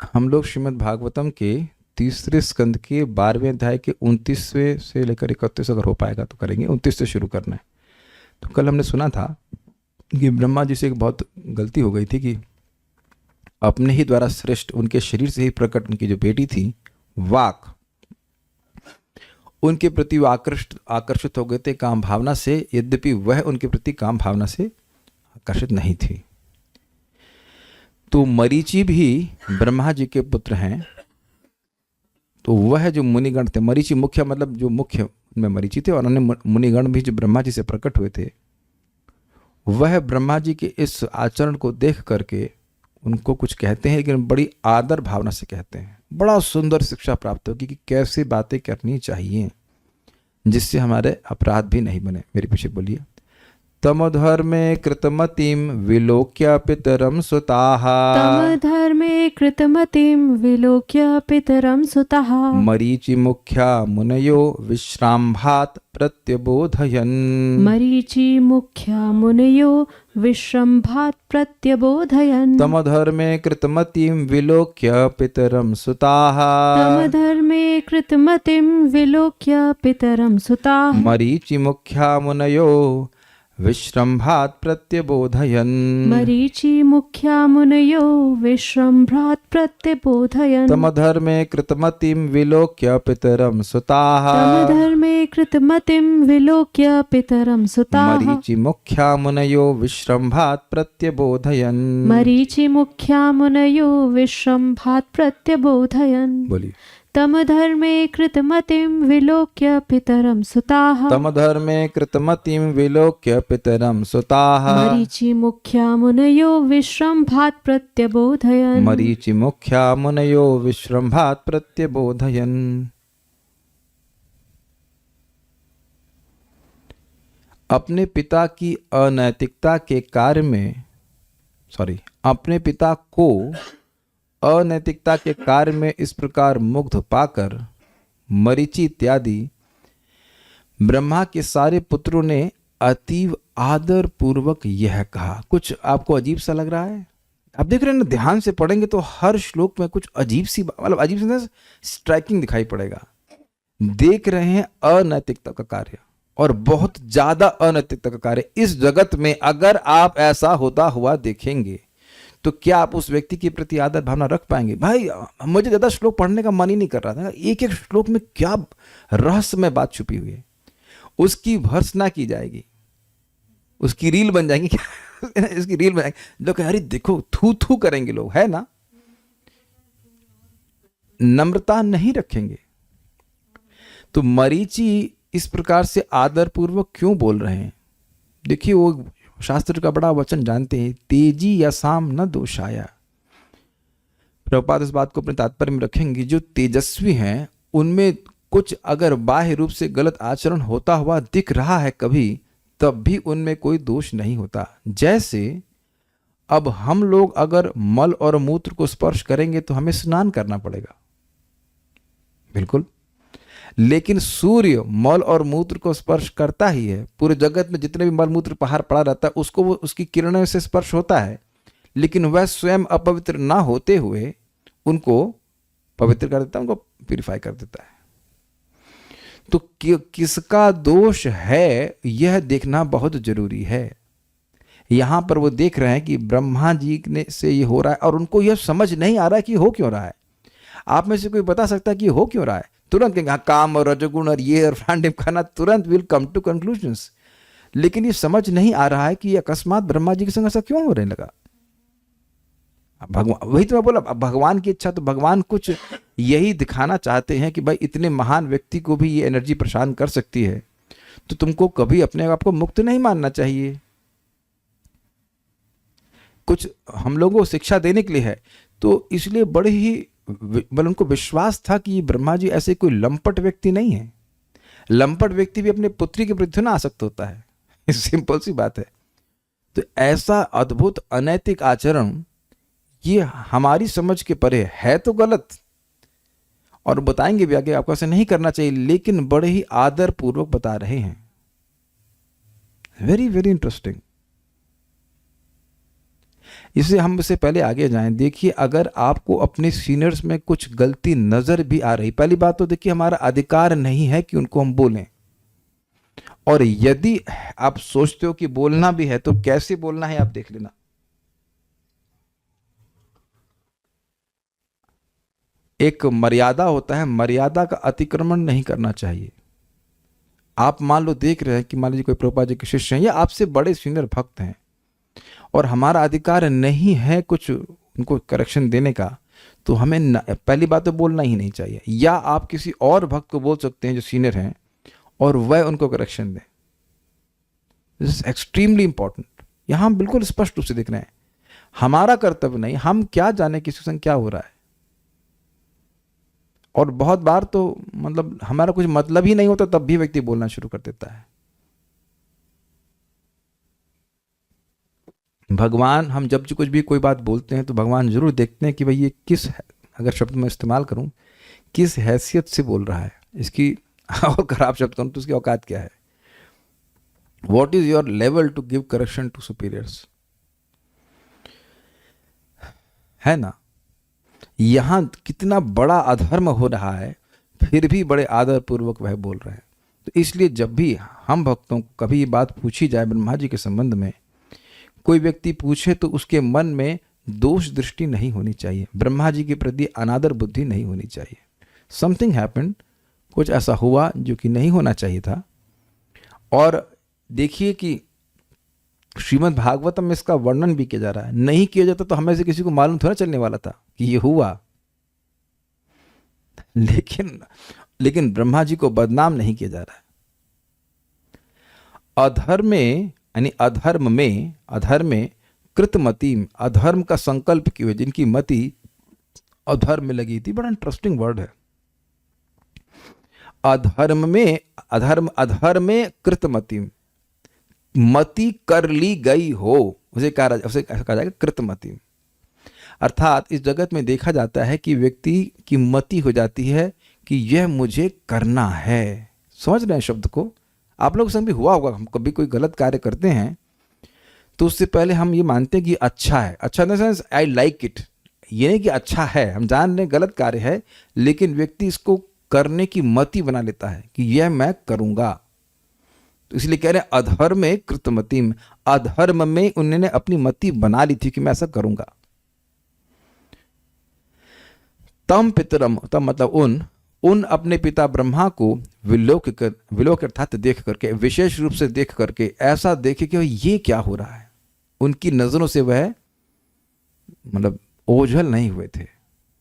हम लोग श्रीमद् भागवतम के तीसरे स्कंद के 12वें अध्याय के 29वें से लेकर 31, अगर हो पाएगा तो करेंगे। 29 से शुरू करना है। तो कल हमने सुना था कि ब्रह्मा जी से एक बहुत गलती हो गई थी कि अपने ही द्वारा श्रेष्ठ उनके शरीर से ही प्रकट उनकी जो बेटी थी वाक, उनके प्रति वो आकर्षित हो गए थे काम भावना से, यद्यपि वह उनके प्रति काम भावना से आकर्षित नहीं थी। तो मरीचि भी ब्रह्मा जी के पुत्र हैं। तो वह जो मुनिगण थे, मरीचि मुख्य मतलब जो मुख्य में मरीचि थे, और अन्य मुनिगण भी जो ब्रह्मा जी से प्रकट हुए थे, वह ब्रह्मा जी के इस आचरण को देख करके उनको कुछ कहते हैं, लेकिन बड़ी आदर भावना से कहते हैं। बड़ा सुंदर शिक्षा प्राप्त होगी कि कैसे बातें करनी चाहिए जिससे हमारे अपराध भी नहीं बने। मेरे पीछे बोलिए। तमोधर्मे कृतमतिं विलोक्य पितरं सुताः। तमधर्मे कृतमतिं विलोक्य पितरं सुताः। मरीचि मुख्या मुनयो विश्राम्भात् प्रत्यबोधयन्। मरीचि मुख्या मुनयो विश्रम्भात् प्रत्यबोधयन्। तमधर्मे कृतमतिं विलोक्य पितरं सुताः। तमधर्मे कृतमतिं विलोक्य पितरं सुताः। मरीचि मुख्या मुनयो विश्रम्भात् प्रत्यबोधयन्। मरीचि मुख्या मुनयो विश्रम्भात् प्रत्यबोधयन्। तमधर्मे कृतमतिं विलोक्य पितरं सुताः। तमधर्मे कृतमतिं विलोक्य पितरं सुताः। मरीचि मुख्या मुनयो विश्रम्भात् प्रत्यबोधयन्। मरीचि मुख्या मुनयो विश्रम्भात् प्रत्यबोधयन्। बोलिए। तमधर्मे कृतमतिं विलोक्य पितरं सुताः। तमधर्मे कृतमतिं विलोक्य पितरं सुताः। मरीचि मुख्या मुनयो विश्रम्भात् प्रत्यबोधयन्। मरीचि मुख्या मुनयो विश्रम्भात् प्रत्यबोधयन्। अपने पिता की अनैतिकता के कार्य में अपने पिता को अनैतिकता के कार्य में इस प्रकार मुग्ध पाकर मरीचि इत्यादि ब्रह्मा के सारे पुत्रों ने अतीव आदर पूर्वक यह कहा। कुछ आपको अजीब सा लग रहा है? आप देख रहे हैं ना, ध्यान से पढ़ेंगे तो हर श्लोक में कुछ अजीब सी, मतलब अजीब सी स्ट्राइकिंग दिखाई पड़ेगा। देख रहे हैं अनैतिकता का कार्य, और बहुत ज्यादा अनैतिकता का कार्य इस जगत में अगर आप ऐसा होता हुआ देखेंगे तो क्या आप उस व्यक्ति के प्रति आदर भावना रख पाएंगे? भाई मुझे ज्यादा श्लोक पढ़ने का मन ही नहीं कर रहा था। एक एक श्लोक में क्या रहस्यमय बात छुपी हुई है, उसकी भर्त्सना की जाएगी, उसकी रील बन जाएंगी इसकी रील बन जाएगी। लोग अरे देखो, थू थू करेंगे लोग, है ना, नम्रता नहीं रखेंगे। तो मरीचि इस प्रकार से आदर पूर्वक क्यों बोल रहे हैं? देखिए, वो शास्त्र का बड़ा वचन जानते हैं, तेजी यसाम न दोषाया। प्रभुपाद इस बात को अपने तात्पर्य में रखेंगे, जो तेजस्वी हैं उनमें कुछ अगर बाह्य रूप से गलत आचरण होता हुआ दिख रहा है कभी, तब भी उनमें कोई दोष नहीं होता। जैसे अब हम लोग अगर मल और मूत्र को स्पर्श करेंगे तो हमें स्नान करना पड़ेगा, बिल्कुल, लेकिन सूर्य मल और मूत्र को स्पर्श करता ही है। पूरे जगत में जितने भी मल मूत्र बाहर पड़ा रहता है उसको वो उसकी किरणों से स्पर्श होता है, लेकिन वह स्वयं अपवित्र ना होते हुए उनको पवित्र कर देता है, उनको प्यूरिफाई कर देता है। तो किसका दोष है यह देखना बहुत जरूरी है। यहां पर वो देख रहे हैं कि ब्रह्मा जी ने से ये हो रहा है और उनको यह समझ नहीं आ रहा है कि हो क्यों रहा है। आप में से कोई बता सकता है कि हो क्यों रहा है? तुरंत कहेंगे काम और रजोगुण और ये और फांडिम खाना, तुरंत विल कम टू कंक्लूजन्स। लेकिन ये समझ नहीं आ रहा है कि अकस्मात ब्रह्मा जी के संग ऐसा क्यों होने लगा। भगवान, वही तो मैं बोला, भगवान की इच्छा, तो भगवान कुछ यही दिखाना चाहते हैं कि भाई इतने महान व्यक्ति को भी ये एनर्जी परेशान कर सकती है, तो तुमको कभी अपने आप को मुक्त नहीं मानना चाहिए। कुछ हम लोगों को शिक्षा देने के लिए है। तो इसलिए बड़े ही उनको विश्वास था कि ब्रह्मा जी ऐसे कोई लंपट व्यक्ति नहीं है। लंपट व्यक्ति भी अपने पुत्री के प्रति ना आसक्त होता है, सिंपल सी बात है। तो ऐसा अद्भुत अनैतिक आचरण ये हमारी समझ के परे है, तो गलत, और बताएंगे भी आगे आपको ऐसे नहीं करना चाहिए, लेकिन बड़े ही आदर पूर्वक बता रहे हैं। Very very interesting. इससे हम इससे पहले आगे जाएं, देखिए अगर आपको अपने सीनियर्स में कुछ गलती नजर भी आ रही, पहली बात तो देखिए हमारा अधिकार नहीं है कि उनको हम बोलें, और यदि आप सोचते हो कि बोलना भी है तो कैसे बोलना है आप देख लेना। एक मर्यादा होता है, मर्यादा का अतिक्रमण नहीं करना चाहिए। आप मान लो देख रहे हैं कि मान लीजिए कोई प्रभुपाद जी के शिष्य हैं या आपसे बड़े सीनियर भक्त हैं और हमारा अधिकार नहीं है कुछ उनको करेक्शन देने का, तो हमें पहली बात तो बोलना ही नहीं चाहिए। या आप किसी और भक्त को बोल सकते हैं जो सीनियर हैं और वह उनको करेक्शन दें। This is extremely important. यहां हम बिल्कुल स्पष्ट रूप से देख रहे हैं हमारा कर्तव्य नहीं, हम क्या जाने किसी संग क्या हो रहा है। और बहुत बार तो मतलब हमारा कुछ मतलब ही नहीं होता तब भी व्यक्ति बोलना शुरू कर देता है। भगवान, हम जब कुछ भी कोई बात बोलते हैं तो भगवान जरूर देखते हैं कि भाई ये किस, अगर शब्द मैं इस्तेमाल करूं, किस हैसियत से बोल रहा है, इसकी और खराब शब्द कहूं तो उसकी औकात क्या है। What is your level to give correction to superiors, है ना। यहां कितना बड़ा अधर्म हो रहा है फिर भी बड़े आदर पूर्वक वह बोल रहे हैं। तो इसलिए जब भी हम भक्तों को कभी ये बात पूछी जाए ब्रह्मा जी के संबंध में, कोई व्यक्ति पूछे तो उसके मन में दोष दृष्टि नहीं होनी चाहिए, ब्रह्मा जी के प्रति अनादर बुद्धि नहीं होनी चाहिए। समथिंग हैपेंड, कुछ ऐसा हुआ जो कि नहीं होना चाहिए था। और देखिए कि श्रीमद् भागवतम में इसका वर्णन भी किया जा रहा है। नहीं किया जाता तो हमें से किसी को मालूम थोड़ा चलने वाला था कि ये हुआ। लेकिन ब्रह्मा जी को बदनाम नहीं किया जा रहा है। अधर्म में यानी अधर्म में कृतमतीम, अधर्म का संकल्प किए हुए जिनकी मति अधर्म में लगी थी। बड़ा इंटरेस्टिंग वर्ड है। अधर्म में कृतमतीम, मति कर ली गई हो, उसे कहा जाएगा कृतमती। अर्थात इस जगत में देखा जाता है कि व्यक्ति की मति हो जाती है कि यह मुझे करना है। समझ रहे हैं शब्द को? आप लोग संग भी हुआ होगा, हम कभी कोई गलत कार्य करते हैं तो उससे पहले हम ये मानते हैं कि अच्छा है, अच्छा इन the sense I like it, ये नहीं कि अच्छा है, हम जान रहे गलत कार्य है, लेकिन व्यक्ति इसको करने की मति बना लेता है कि यह मैं करूंगा। तो इसलिए कह रहे हैं अधर्म में कृतमतीम, अधर्म में उन्होंने अपनी मति बना ली थी कि मैं ऐसा करूंगा। तम पितरम, तम मतलब उन अपने पिता ब्रह्मा को विलोक अर्थात देख करके, विशेष रूप से देख करके, ऐसा देखे कि ये क्या हो रहा है। उनकी नजरों से वह मतलब ओझल नहीं हुए थे,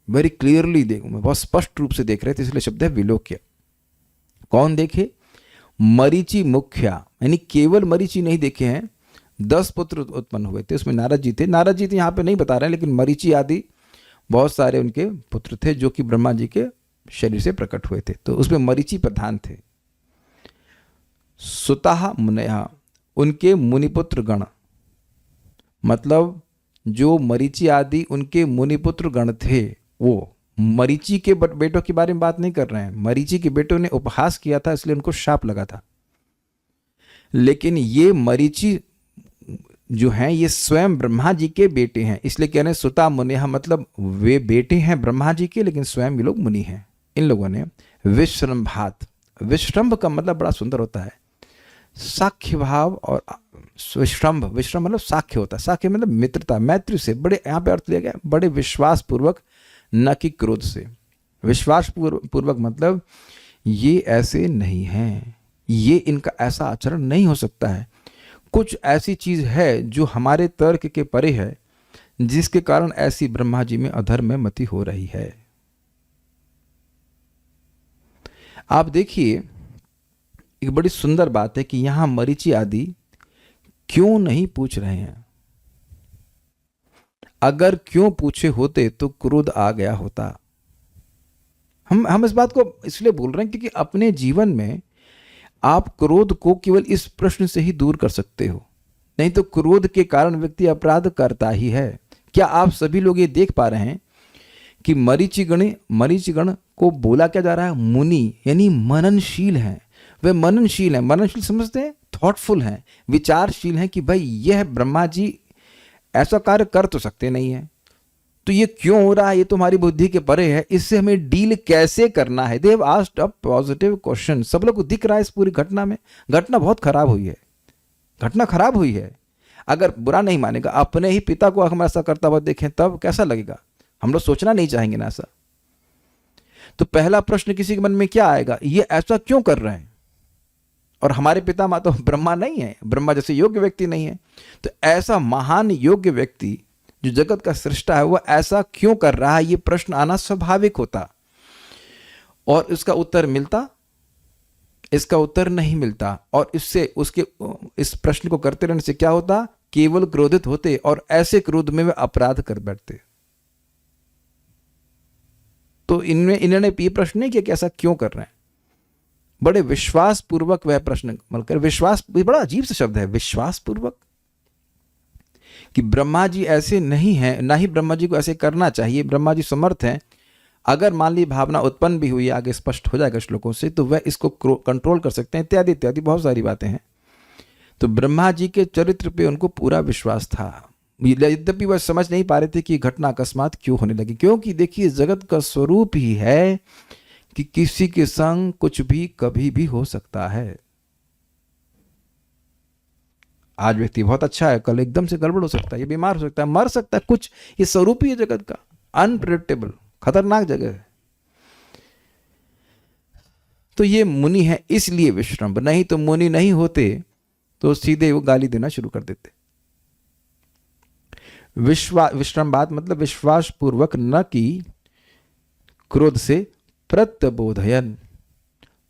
वेरी क्लियरली बहुत स्पष्ट रूप से देख रहे थे, इसलिए शब्द है विलोक्य। कौन देखे? मरीचि मुख्या, यानी केवल मरीचि नहीं देखे हैं, 10 पुत्र उत्पन्न हुए थे। उसमें नारद जी थे, नारद जी तो यहाँ पे नहीं बता रहे हैं, लेकिन मरीचि आदि बहुत सारे उनके पुत्र थे जो कि ब्रह्मा जी के शरीर से प्रकट हुए थे, तो उसमें मरीचि प्रधान थे। सुताः मुनयः, उनके मुनिपुत्र गण, मतलब जो मरीचि आदि उनके मुनिपुत्र गण थे, वो मरीचि के बेटों के बारे में बात नहीं कर रहे हैं। मरीचि के बेटों ने उपहास किया था इसलिए उनको शाप लगा था, लेकिन ये मरीचि जो हैं ये स्वयं ब्रह्मा जी के बेटे हैं, इसलिए कह रहे हैं सुता मुनिः, मतलब वे बेटे हैं ब्रह्मा जी के लेकिन स्वयं ये लोग मुनि हैं। इन लोगों ने विश्रम्भात, विश्रम्भ का मतलब बड़ा सुंदर होता है, साख्य भाव, और विश्रम्भ मतलब साख्य होता है, साख्य मतलब मित्रता, मैत्री से, बड़े यहाँ पे अर्थ लिया गया बड़े विश्वास पूर्वक, न कि क्रोध से। विश्वास पूर्वक मतलब ये ऐसे नहीं हैं, ये इनका ऐसा आचरण नहीं हो सकता है, कुछ ऐसी चीज है जो हमारे तर्क के परे है, जिसके कारण ऐसी ब्रह्मा जी में अधर्म में मति हो रही है। आप देखिए एक बड़ी सुंदर बात है कि यहां मरीचि आदि क्यों नहीं पूछ रहे हैं। अगर क्यों पूछे होते तो क्रोध आ गया होता। हम इस बात को इसलिए बोल रहे हैं क्योंकि अपने जीवन में आप क्रोध को केवल इस प्रश्न से ही दूर कर सकते हो, नहीं तो क्रोध के कारण व्यक्ति अपराध करता ही है। क्या आप सभी लोग ये देख पा रहे हैं कि मरीचिगण को बोला क्या जा रहा है? मुनि, यानी मननशील हैं। वे मननशील हैं, मननशील समझते हैं, थॉटफुल हैं, विचारशील हैं कि भाई यह ब्रह्मा जी ऐसा कार्य कर तो सकते नहीं है, तो ये क्यों हो रहा है, ये तुम्हारी बुद्धि के परे है, इससे हमें डील कैसे करना है। They have asked a positive question. सब लोग को दिख रहा है इस पूरी घटना में, घटना बहुत खराब हुई है, घटना खराब हुई है। अगर बुरा नहीं मानेगा, अपने ही पिता को हम ऐसा करता हुआ देखें तब कैसा लगेगा, हम लोग सोचना नहीं चाहेंगे ना ऐसा। तो पहला प्रश्न किसी के मन में क्या आएगा, ये ऐसा क्यों कर रहे हैं। और हमारे पिता माँ तो ब्रह्मा नहीं है, ब्रह्मा जैसे योग्य व्यक्ति नहीं है, तो ऐसा महान योग्य व्यक्ति जो जगत का सृष्टा है वह ऐसा क्यों कर रहा है, ये प्रश्न आना स्वाभाविक होता। और इसका उत्तर मिलता, इसका उत्तर नहीं मिलता। और इससे उसके इस प्रश्न को करते रहने से क्या होता, केवल क्रोधित होते और ऐसे क्रोध में वे अपराध कर बैठते। तो इन्होंने ये प्रश्न नहीं किया कि ऐसा क्यों कर रहे हैं, बड़े विश्वास पूर्वक वह प्रश्न मलकर, विश्वास बड़ा अजीब सा शब्द है, विश्वास पूर्वक, कि ब्रह्मा जी ऐसे नहीं हैं, ना ही ब्रह्मा जी को ऐसे करना चाहिए। ब्रह्मा जी समर्थ हैं, अगर मान ली भावना उत्पन्न भी हुई, आगे स्पष्ट हो जाएगा श्लोकों से, तो वह इसको कंट्रोल कर सकते हैं, इत्यादि इत्यादि बहुत सारी बातें हैं। तो ब्रह्मा जी के चरित्र पे उनको पूरा विश्वास था, यद्यपि वह समझ नहीं पा रहे थे कि घटना अकस्मात क्यों होने लगी। क्योंकि देखिए जगत का स्वरूप ही है कि किसी के संग कुछ भी कभी भी हो सकता है। आज व्यक्ति बहुत अच्छा है, कल एकदम से गड़बड़ हो सकता है, ये बीमार हो सकता है, मर सकता है, कुछ ये स्वरूप ही है जगत का, अनप्रेडिक्टेबल, खतरनाक जगह है। तो ये मुनि है इसलिए विश्रम्भ, नहीं तो मुनि नहीं होते तो सीधे वो गाली देना शुरू कर देते। विश्रम्भात मतलब विश्वास पूर्वक, न कि क्रोध से, प्रत्यबोधयन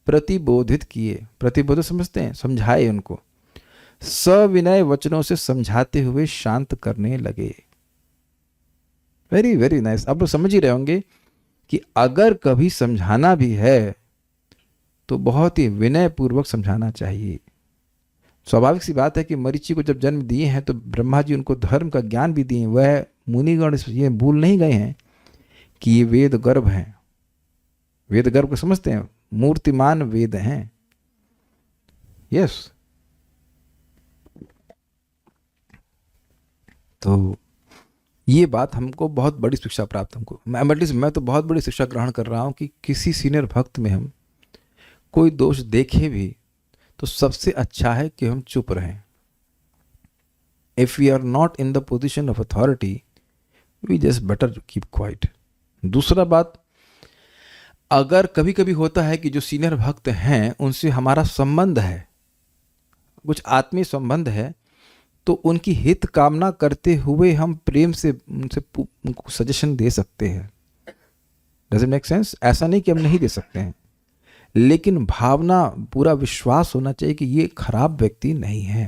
प्रतिबोधित किए, प्रतिबोधित समझते हैं, समझाए उनको, सविनय वचनों से समझाते हुए शांत करने लगे। Very very nice. आप लोग समझ ही रहे होंगे कि अगर कभी समझाना भी है तो बहुत ही विनय पूर्वक समझाना चाहिए। स्वाभाविक सी बात है कि मरीचि को जब जन्म दिए हैं तो ब्रह्मा जी उनको धर्म का ज्ञान भी दिए, वह मुनिगण ये भूल नहीं गए हैं कि ये वेद गर्भ हैं। वेद गर्भ को समझते हैं, मूर्तिमान वेद हैं। यस, तो ये बात हमको बहुत बड़ी शिक्षा प्राप्त, हमको मैं तो बहुत बड़ी शिक्षा ग्रहण कर रहा हूँ कि किसी सीनियर भक्त में हम कोई दोष देखे भी तो सबसे अच्छा है कि हम चुप रहें। If we are not in the position of authority we just better keep quiet. दूसरा बात, अगर कभी कभी होता है कि जो सीनियर भक्त हैं उनसे हमारा संबंध है, कुछ आत्मीय संबंध है, तो उनकी हित कामना करते हुए हम प्रेम से उनको सजेशन दे सकते हैं। Does it make sense? ऐसा नहीं कि हम नहीं दे सकते हैं, लेकिन भावना, पूरा विश्वास होना चाहिए कि ये खराब व्यक्ति नहीं है,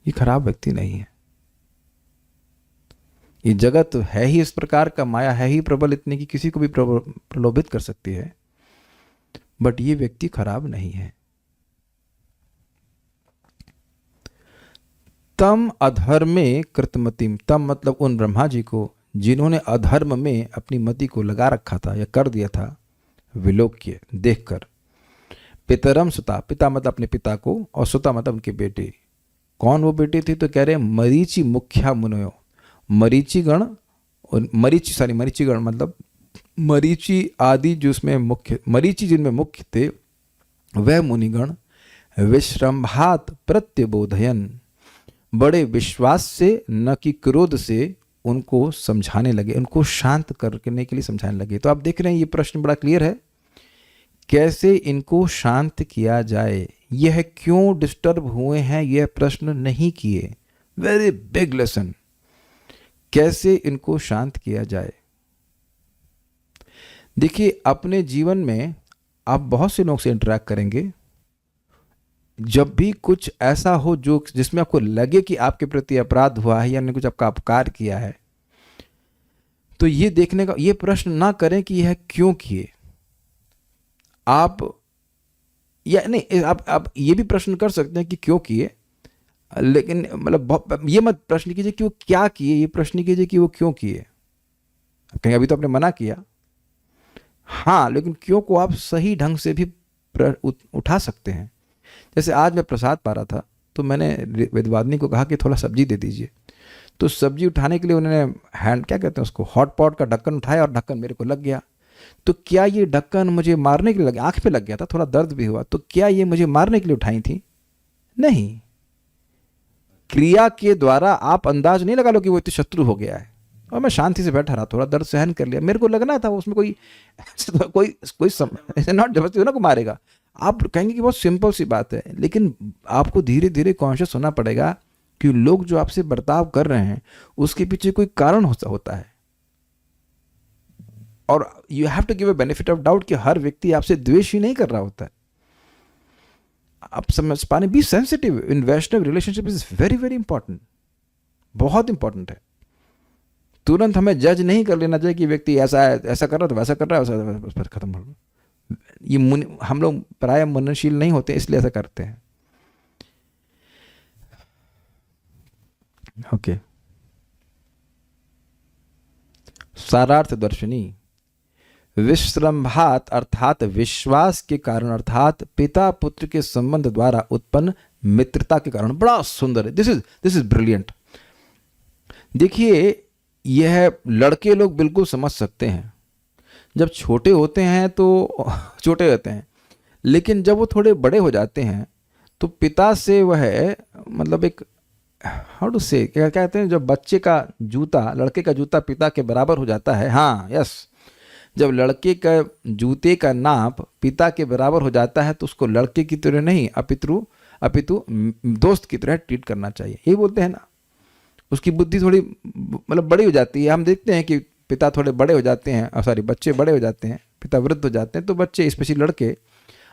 ये खराब व्यक्ति नहीं है। ये जगत है ही इस प्रकार का, माया है ही प्रबल इतनी कि किसी को भी प्रलोभित कर सकती है, बट ये व्यक्ति खराब नहीं है। तम अधर्मे कृतमतिम, तम मतलब उन ब्रह्मा जी को जिन्होंने अधर्म में अपनी मति को लगा रखा था या कर दिया था, विलोक्य देखकर, पितरम सुता, पिता मतलब अपने पिता को, और सुता मतलब उनके बेटे। कौन वो बेटे थे? तो कह रहे मरीचि मुख्या मुनयो, मरीचिगण, और मरीचिगण मतलब मरीचि आदि जो उसमें मुख्य, मरीचि जिनमें मुख्य थे वह मुनिगण, विश्रम्भात प्रत्यबोधयन, बड़े विश्वास से न कि क्रोध से उनको समझाने लगे, उनको शांत करने के लिए समझाने लगे। तो आप देख रहे हैं ये प्रश्न बड़ा क्लियर है, कैसे इनको शांत किया जाए, यह क्यों डिस्टर्ब हुए हैं यह प्रश्न नहीं किए। वेरी बिग लेसन, कैसे इनको शांत किया जाए। देखिए अपने जीवन में आप बहुत से लोगों से इंटरेक्ट करेंगे, जब भी कुछ ऐसा हो जो जिसमें आपको लगे कि आपके प्रति अपराध हुआ है या ने कुछ आपका अपकार किया है, तो ये देखने का, ये प्रश्न ना करें कि यह क्यों किए। आप या नहीं, आप ये भी प्रश्न कर सकते हैं कि क्यों किए, लेकिन मतलब ये मत प्रश्न कीजिए कि वो क्या किए, ये प्रश्न कीजिए कि वो क्यों किए। कहीं अभी तो आपने मना किया, हाँ, लेकिन क्यों को आप सही ढंग से भी उठा सकते हैं। जैसे आज मैं प्रसाद पा रहा था तो मैंने वेदवादिनी को कहा कि थोड़ा सब्जी दे दीजिए, तो सब्जी उठाने के लिए उन्होंने हैंड, क्या कहते हैं उसको, हॉट पॉट का ढक्कन उठाया और ढक्कन मेरे को लग गया। तो क्या ये ढक्कन मुझे मारने के लिए लग गया? आंख पे लग गया था, थोड़ा दर्द भी हुआ, तो क्या ये मुझे मारने के लिए उठाई थी? नहीं। क्रिया के द्वारा आप अंदाज नहीं लगा लो कि वो इतने शत्रु हो गया है। और मैं शांति से बैठा रहा, थोड़ा दर्द सहन कर लिया, मेरे को लगना था उसमें कोई ऐसे नॉट जबरदस्ती हो ना को मारेगा। आप कहेंगे कि बहुत सिंपल सी बात है, लेकिन आपको धीरे धीरे कॉन्शियस होना पड़ेगा कि लोग जो आपसे बर्ताव कर रहे हैं उसके पीछे कोई कारण होता है। और you have to give a benefit of doubt कि हर व्यक्ति आपसे द्वेष ही नहीं कर रहा होता है। आप समझ पाने, be sensitive in Vaishnava relationship is very very important, बहुत इंपॉर्टेंट है। तुरंत हमें जज नहीं कर लेना चाहिए कि व्यक्ति ऐसा है, ऐसा कर रहा है तो वैसा कर रहा है, उस पर खत्म हो। ये हम लोग प्राय मननशील नहीं होते इसलिए ऐसा करते हैं। ओके, सारार्थ दर्शनी। विश्रम्भात अर्थात विश्वास के कारण, अर्थात पिता पुत्र के संबंध द्वारा उत्पन्न मित्रता के कारण। बड़ा सुंदर है, दिस इज ब्रिलियंट। देखिए, यह लड़के लोग बिल्कुल समझ सकते हैं। जब छोटे होते हैं तो छोटे होते हैं, लेकिन जब वो थोड़े बड़े हो जाते हैं तो पिता से वह मतलब एक हाउ टू से, क्या कहते हैं, जब बच्चे का जूता, लड़के का जूता पिता के बराबर हो जाता है। हाँ, यस, जब लड़के का जूते का नाप पिता के बराबर हो जाता है तो उसको लड़के की तरह नहीं अपितु दोस्त की तरह ट्रीट करना चाहिए। यही बोलते हैं ना। उसकी बुद्धि थोड़ी मतलब बड़ी हो जाती है। हम देखते हैं कि पिता थोड़े बड़े हो जाते हैं, सॉरी बच्चे बड़े हो जाते हैं, पिता वृद्ध हो जाते हैं, तो बच्चे स्पेशली लड़के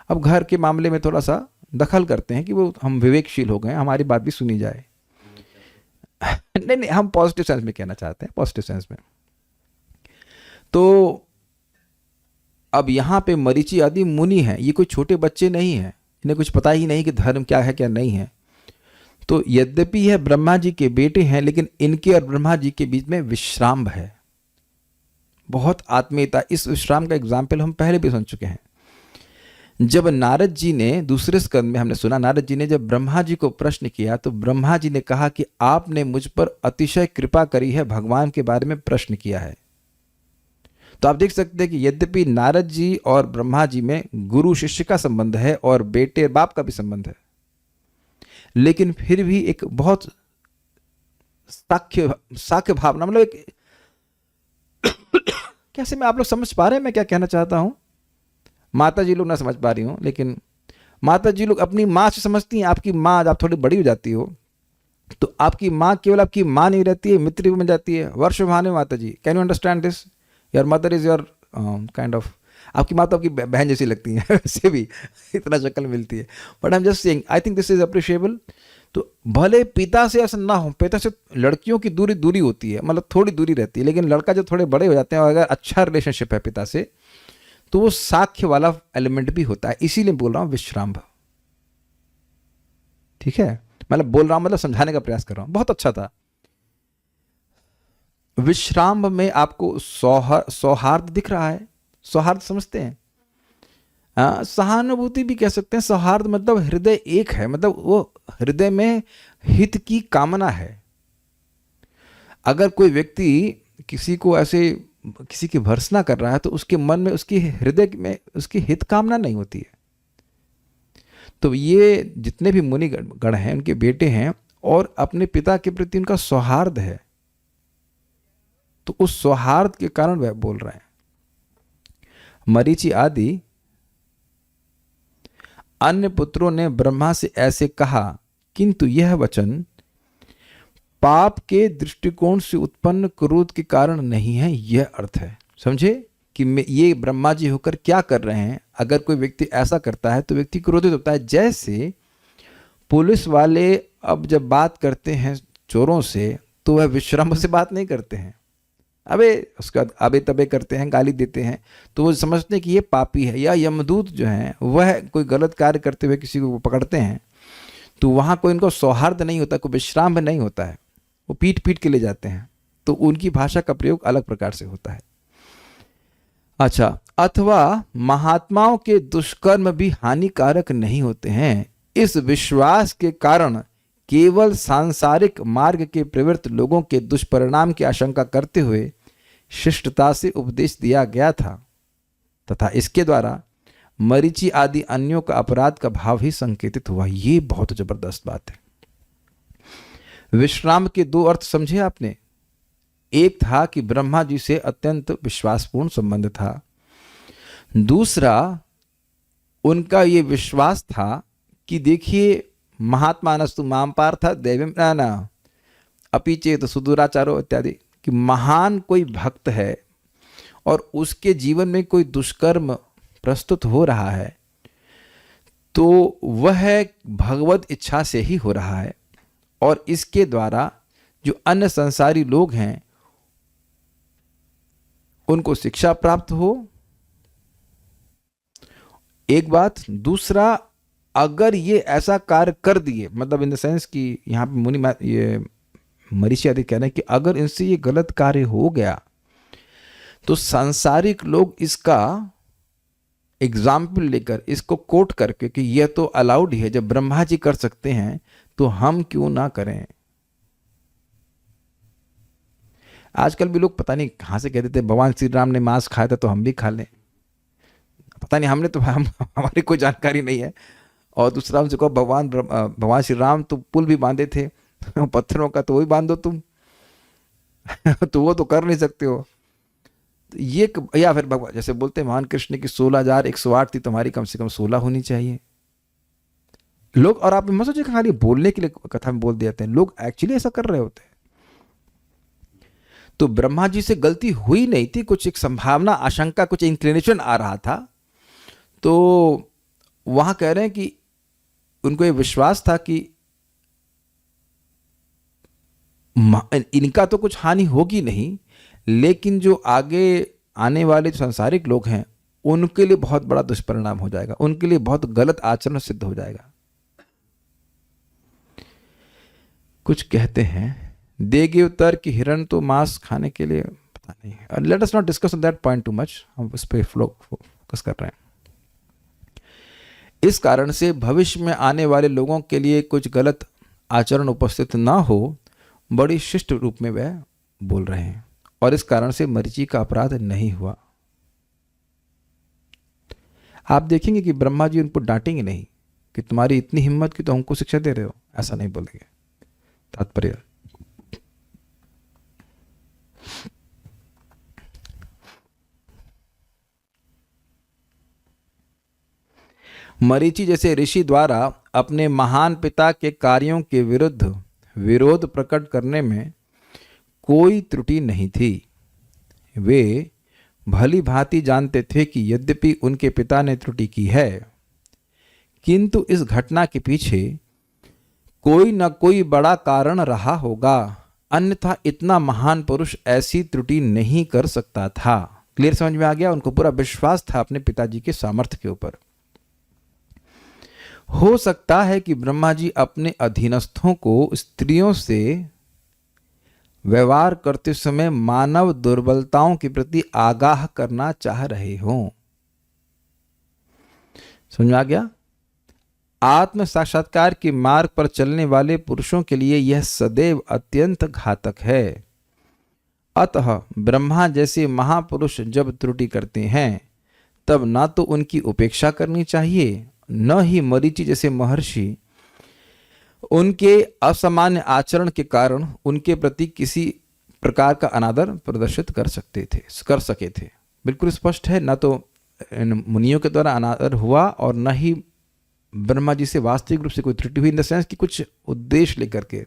अब घर के मामले में थोड़ा सा दखल करते हैं कि वो हम विवेकशील हो गए, हमारी बात भी सुनी जाए। नहीं, हम पॉजिटिव सेंस में कहना चाहते हैं, पॉजिटिव सेंस में। तो अब यहाँ पे मरीचि आदि मुनि हैं, ये कोई छोटे बच्चे नहीं हैं, इन्हें कुछ पता ही नहीं कि धर्म क्या है क्या नहीं है। तो यद्यपि यह ब्रह्मा जी के बेटे हैं, लेकिन इनके और ब्रह्मा जी के बीच में विश्राम है, बहुत आत्मीयता। इस विश्राम का एग्जाम्पल हम पहले भी सुन चुके हैं। जब नारद जी ने, दूसरे स्कंद में हमने सुना, नारद जी ने जब ब्रह्मा जी को प्रश्न किया तो ब्रह्मा जी ने कहा कि आपने मुझ पर अतिशय कृपा करी है, भगवान के बारे में प्रश्न किया है। तो आप देख सकते हैं कि यद्यपि नारद जी और ब्रह्मा जी में गुरु शिष्य का संबंध है और बेटे बाप का भी संबंध है, लेकिन फिर भी एक बहुत साख्य भावना, मतलब एक कैसे, मैं आप लोग समझ पा रहे हैं मैं क्या कहना चाहता हूं? माता जी लोग ना समझ पा रही हूं, लेकिन माता जी लोग अपनी माँ से समझती हैं। आपकी माँ, जब आप थोड़ी बड़ी हो जाती हो तो आपकी माँ केवल आपकी माँ नहीं रहती है, मित्र भी बन जाती है। वर्ष भाने माता जी, can you understand this? Your mother is your kind of, आपकी माँ तो आपकी बहन जैसी लगती है वैसे भी इतना शक्ल मिलती है, but I am just saying, I think this is appreciable. तो भले पिता से ऐसा ना हो, पिता से लड़कियों की दूरी होती है, मतलब थोड़ी दूरी रहती है, लेकिन लड़का जब थोड़े बड़े हो जाते हैं और अगर अच्छा रिलेशनशिप है पिता से, तो वो साख्य वाला एलिमेंट भी होता है। इसीलिए बोल रहा हूं विश्राम्भ, ठीक है? मतलब बोल रहा हूं, मतलब समझाने का प्रयास कर रहा हूं। बहुत अच्छा था। विश्राम्भ में आपको सौहार्द दिख रहा है। सौहार्द समझते हैं? सहानुभूति भी कह सकते हैं। सौहार्द मतलब हृदय एक है, मतलब वो हृदय में हित की कामना है। अगर कोई व्यक्ति किसी को ऐसे किसी की भर्त्सना कर रहा है तो उसके मन में, उसकी हृदय में उसकी हित कामना नहीं होती है। तो ये जितने भी मुनि गण हैं, उनके बेटे हैं और अपने पिता के प्रति उनका सौहार्द है, तो उस सौहार्द के कारण वह बोल रहे हैं। मरीचि आदि अन्य पुत्रों ने ब्रह्मा से ऐसे कहा, किंतु यह वचन पाप के दृष्टिकोण से उत्पन्न क्रोध के कारण नहीं है, यह अर्थ है। समझे कि ये ब्रह्मा जी होकर क्या कर रहे हैं? अगर कोई व्यक्ति ऐसा करता है तो व्यक्ति क्रोधित होता है। जैसे पुलिस वाले अब जब बात करते हैं चोरों से तो वह विश्राम से बात नहीं करते हैं, अबे उसका अबे तबे करते हैं, गाली देते हैं, तो वो समझते हैं कि ये पापी है। या यमदूत जो हैं वह कोई गलत कार्य करते हुए किसी को पकड़ते हैं तो वहाँ कोई इनको सौहार्द नहीं होता, कोई विश्राम नहीं होता है, वो पीट पीट के ले जाते हैं। तो उनकी भाषा का प्रयोग अलग प्रकार से होता है। अच्छा, अथवा महात्माओं के दुष्कर्म भी हानिकारक नहीं होते हैं, इस विश्वास के कारण केवल सांसारिक मार्ग के प्रवृत्त लोगों के दुष्परिणाम की आशंका करते हुए शिष्टता से उपदेश दिया गया था तथा इसके द्वारा मरीचि आदि अन्यों का अपराध का भाव ही संकेतित हुआ। ये बहुत जबरदस्त बात है। विश्राम के दो अर्थ समझे आपने। एक था कि ब्रह्मा जी से अत्यंत विश्वासपूर्ण संबंध था, दूसरा उनका ये विश्वास था कि देखिए महात्मानस्तु माम पार्थ दैवम न अपि चेत सुदूराचारो इत्यादि, कि महान कोई भक्त है और उसके जीवन में कोई दुष्कर्म प्रस्तुत हो रहा है तो वह भगवत इच्छा से ही हो रहा है और इसके द्वारा जो अन्य संसारी लोग हैं उनको शिक्षा प्राप्त हो। एक बात, दूसरा अगर ये ऐसा कार्य कर दिए, मतलब इन द सेंस कि यहाँ पे मुनि ये मरीचि आदि कह रहे हैं कि अगर इनसे ये गलत कार्य हो गया तो सांसारिक लोग इसका एग्जाम्पल लेकर, इसको कोट करके कि यह तो अलाउड ही है, जब ब्रह्मा जी कर सकते हैं तो हम क्यों ना करें। आजकल भी लोग पता नहीं कहां से कहते थे भगवान श्री राम ने मांस खाया था तो हम भी खा लें। पता नहीं, हमने तो हमारी कोई जानकारी नहीं है। और दूसरा हमसे कहो भगवान श्री राम तो पुल भी बांधे थे पत्थरों का, तो वही बांधो तुम तो वो तो कर नहीं सकते हो। ये या फिर भगवान जैसे बोलते हैं महान कृष्ण की 16,108 थी, तुम्हारी कम से कम 16 होनी चाहिए। लोग, और आप मत सोचिए खाली बोलने के लिए कथा में बोल देते हैं, लोग एक्चुअली ऐसा कर रहे होते हैं। तो ब्रह्मा जी से गलती हुई नहीं थी, कुछ एक संभावना, आशंका, कुछ इंक्लिनेशन आ रहा था। तो वहां कह रहे हैं कि उनको ये विश्वास था कि इनका तो कुछ हानि होगी नहीं, लेकिन जो आगे आने वाले संसारिक लोग हैं उनके लिए बहुत बड़ा दुष्परिणाम हो जाएगा, उनके लिए बहुत गलत आचरण सिद्ध हो जाएगा। कुछ कहते हैं देगे उत्तर कि हिरण तो मांस खाने के लिए, पता नहीं, let us not discuss on that point too much, हम उस पर फोकस कर रहे हैं। इस कारण से भविष्य में आने वाले लोगों के लिए कुछ गलत आचरण उपस्थित ना हो, बड़ी शिष्ट रूप में वह बोल रहे हैं और इस कारण से मरीचि का अपराध नहीं हुआ। आप देखेंगे कि ब्रह्मा जी उनको डांटेंगे नहीं कि तुम्हारी इतनी हिम्मत कि तो हमको शिक्षा दे रहे हो, ऐसा नहीं बोलेंगे। तात्पर्य, मरीचि जैसे ऋषि द्वारा अपने महान पिता के कार्यों के विरुद्ध विरोध प्रकट करने में कोई त्रुटि नहीं थी। वे भली भांति जानते थे कि यद्यपि उनके पिता ने त्रुटि की है, किंतु इस घटना के पीछे कोई न कोई बड़ा कारण रहा होगा, अन्यथा इतना महान पुरुष ऐसी त्रुटि नहीं कर सकता था। क्लियर समझ में आ गया? उनको पूरा विश्वास था अपने पिताजी के सामर्थ्य के ऊपर। हो सकता है कि ब्रह्मा जी अपने अधीनस्थों को स्त्रियों से व्यवहार करते समय मानव दुर्बलताओं के प्रति आगाह करना चाह रहे हों। समझ आ गया? आत्म साक्षात्कार के मार्ग पर चलने वाले पुरुषों के लिए यह सदैव अत्यंत घातक है। अतः ब्रह्मा जैसे महापुरुष जब त्रुटि करते हैं तब ना तो उनकी उपेक्षा करनी चाहिए, न ही मरीचि जैसे महर्षि उनके असामान्य आचरण के कारण उनके प्रति किसी प्रकार का अनादर प्रदर्शित कर सके थे। बिल्कुल स्पष्ट है, न तो मुनियों के द्वारा अनादर हुआ और न ही ब्रह्मा जी से वास्तविक रूप से कोई त्रुटि हुई, इन द सेंस कि कुछ उद्देश्य लेकर के।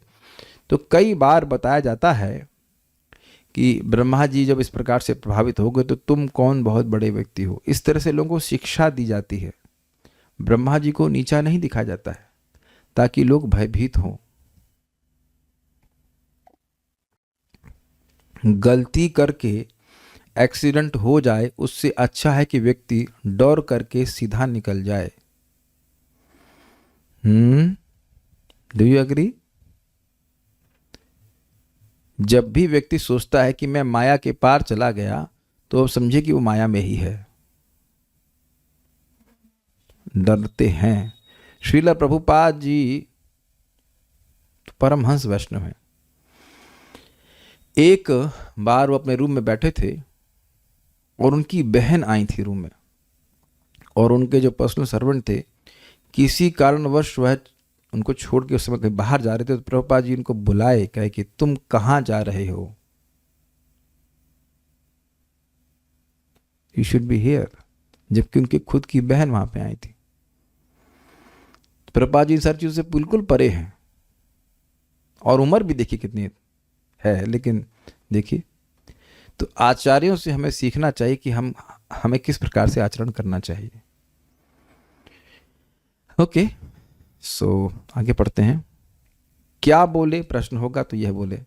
तो कई बार बताया जाता है कि ब्रह्मा जी जब इस प्रकार से प्रभावित हो गए तो तुम कौन बहुत बड़े व्यक्ति हो, इस तरह से लोगों को शिक्षा दी जाती है। ब्रह्मा जी को नीचा नहीं दिखाया जाता है ताकि लोग भयभीत हों। गलती करके एक्सीडेंट हो जाए उससे अच्छा है कि व्यक्ति डर करके सीधा निकल जाए। Do you agree? जब भी व्यक्ति सोचता है कि मैं माया के पार चला गया तो अब समझे कि वो माया में ही है। डरते हैं। श्रील प्रभुपाद जी परमहंस वैष्णव हैं। एक बार वो अपने रूम में बैठे थे और उनकी बहन आई थी रूम में, और उनके जो पर्सनल सर्वेंट थे किसी कारणवश वह उनको छोड़ के उस समय कहीं बाहर जा रहे थे। तो प्रभुपाद जी उनको बुलाए, कहे कि तुम कहाँ जा रहे हो, यू शुड बी हियर, जबकि उनकी खुद की बहन वहां पे आई थी। प्रभुपाद जी इन सारी चीजों से बिल्कुल परे हैं, और उम्र भी देखिए कितनी है, लेकिन देखिए, तो आचार्यों से हमें सीखना चाहिए कि हमें किस प्रकार से आचरण करना चाहिए। ओके, सो आगे पढ़ते हैं। क्या बोले, प्रश्न होगा तो यह बोले,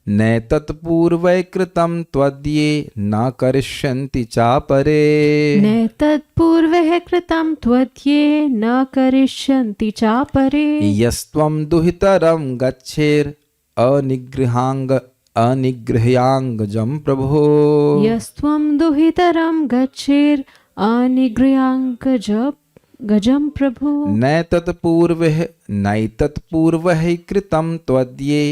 नैतत्पूर्वै कृतं त्वद्ये न करिष्यन्ति चापरे। नैतत्पूर्वः कृतं त्वद्ये न करिष्यन्ति चापरे। यस्त्वं दुहितरं गच्छेर् अनिगृह्यांगजं प्रभो। यस्त्वं दुहितरं गच्छेर् अनिगृह्यांगजं प्रभो। नैतत्पूर्वः कृतं त्वद्ये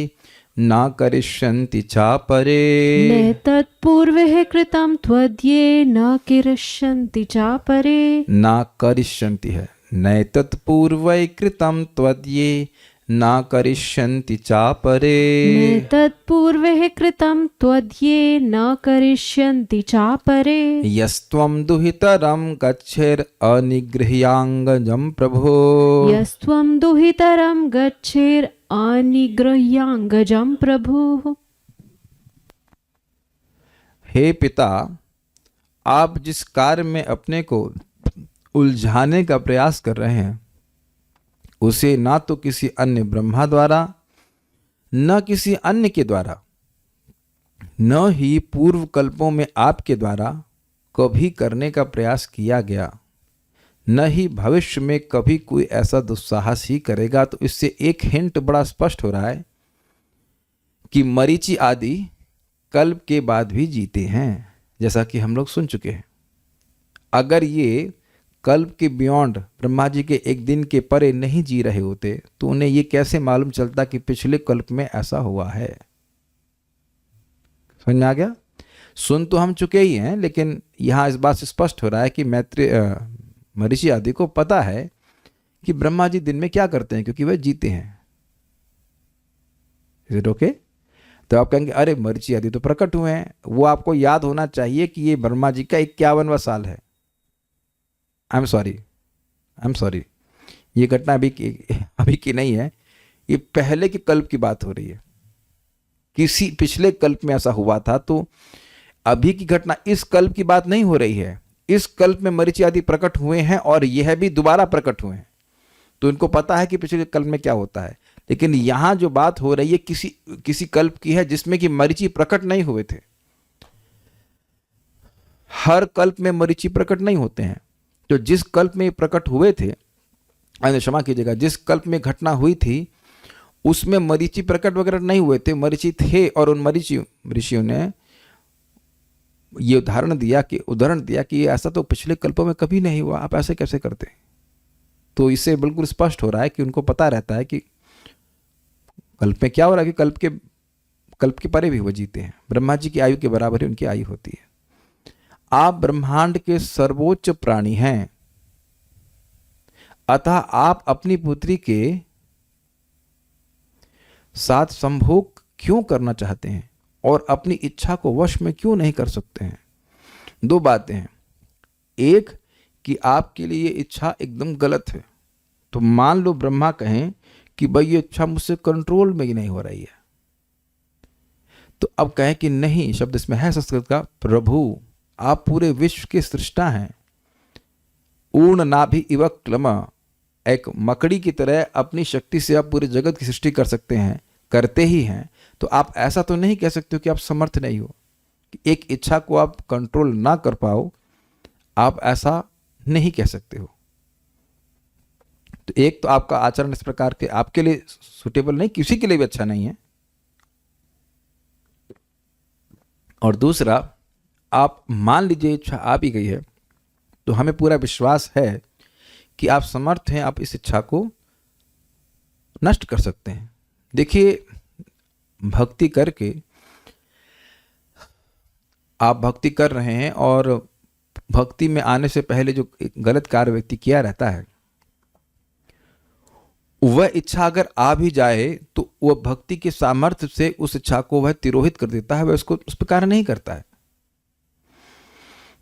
न करिष्यन्ति चापरे। नैतत्पूर्वः कृतं त्वद्ये न करिष्यन्ति चापरे। न करिष्यन्ति है, नैतत्पूर्वै कृतं त्वद्ये न करिष्यन्ति चापरे। नैतत्पूर्वः कृतं त्वद्ये न करिष्यन्ति चापरे। यस्त्वं दुहितरं गच्छेर् अनिगृह्यांगजं प्रभो। यस्त्वं दुहितरं गच्छेर् अनिगृह्यांगजं प्रभुः। हे पिता, आप जिस कार्य में अपने को उलझाने का प्रयास कर रहे हैं उसे ना तो किसी अन्य ब्रह्मा द्वारा, न किसी अन्य के द्वारा, न ही पूर्व कल्पों में आपके द्वारा कभी करने का प्रयास किया गया, न ही भविष्य में कभी कोई ऐसा दुस्साहस ही करेगा। तो इससे एक हिंट बड़ा स्पष्ट हो रहा है कि मरीचि आदि कल्प के बाद भी जीते हैं, जैसा कि हम लोग सुन चुके हैं। अगर ये कल्प के बियॉन्ड ब्रह्मा जी के एक दिन के परे नहीं जी रहे होते तो उन्हें ये कैसे मालूम चलता कि पिछले कल्प में ऐसा हुआ है। समझ में आ गया? सुन तो हम चुके ही हैं, लेकिन यहां इस बात से स्पष्ट हो रहा है कि मरीचि आदि को पता है कि ब्रह्मा जी दिन में क्या करते हैं, क्योंकि वह जीते हैं। Is it okay? तो आप कहेंगे अरे मरीचि आदि तो प्रकट हुए हैं। वो आपको याद होना चाहिए कि ये ब्रह्मा जी का 51वां साल है। आई एम सॉरी, ये घटना अभी की नहीं है, ये पहले के कल्प की बात हो रही है। किसी पिछले कल्प में ऐसा हुआ था, तो अभी की घटना इस कल्प की बात नहीं हो रही है। इस कल्प में मरीचि आदि प्रकट हुए हैं और यह भी दोबारा प्रकट हुए हैं, तो इनको पता है कि पिछले कल्प में क्या होता है। लेकिन यहां जो बात हो रही है किसी कल्प की है जिसमें कि मरीचि प्रकट नहीं हुए थे। हर कल्प में मरीचि प्रकट नहीं होते हैं। तो जिस कल्प में प्रकट हुए थे, क्षमा कीजिएगा, जिस कल्प में घटना हुई थी उसमें मरीचि प्रकट वगैरह नहीं हुए थे, मरीचि थे। और उन ऋषियों ने ये उदाहरण दिया कि ऐसा तो पिछले कल्पों में कभी नहीं हुआ, आप ऐसे कैसे करते। तो इससे बिल्कुल स्पष्ट हो रहा है कि उनको पता रहता है कि कल्प में क्या हो रहा है, कि कल्प के परे भी वो जीते हैं। ब्रह्मा जी की आयु के बराबर ही उनकी आयु होती है। आप ब्रह्मांड के सर्वोच्च प्राणी हैं, अतः आप अपनी पुत्री के साथ संभोग क्यों करना चाहते हैं और अपनी इच्छा को वश में क्यों नहीं कर सकते हैं। दो बातें हैं, एक कि आपके लिए ये इच्छा एकदम गलत है। तो मान लो ब्रह्मा कहें कि भाई ये इच्छा मुझसे कंट्रोल में ही नहीं हो रही है, तो अब कहें कि नहीं, शब्द इसमें है संस्कृत का, प्रभु आप पूरे विश्व के सृष्टा हैं। ऊर्ण नाभि इव क्लम, एक मकड़ी की तरह अपनी शक्ति से आप पूरे जगत की सृष्टि कर सकते हैं, करते ही हैं। तो आप ऐसा तो नहीं कह सकते हो कि आप समर्थ नहीं हो, कि एक इच्छा को आप कंट्रोल ना कर पाओ, आप ऐसा नहीं कह सकते हो। तो एक तो आपका आचरण इस प्रकार के आपके लिए सुटेबल नहीं, किसी के लिए भी अच्छा नहीं है। और दूसरा, आप मान लीजिए इच्छा आ भी गई है, तो हमें पूरा विश्वास है कि आप समर्थ हैं, आप इस इच्छा को नष्ट कर सकते हैं। देखिए, भक्ति करके आप भक्ति कर रहे हैं और भक्ति में आने से पहले जो एक गलत कार्य व्यक्ति किया रहता है, वह इच्छा अगर आ भी जाए तो वह भक्ति के सामर्थ्य से उस इच्छा को वह तिरोहित कर देता है, वह उसको उस प्रकार नहीं करता है।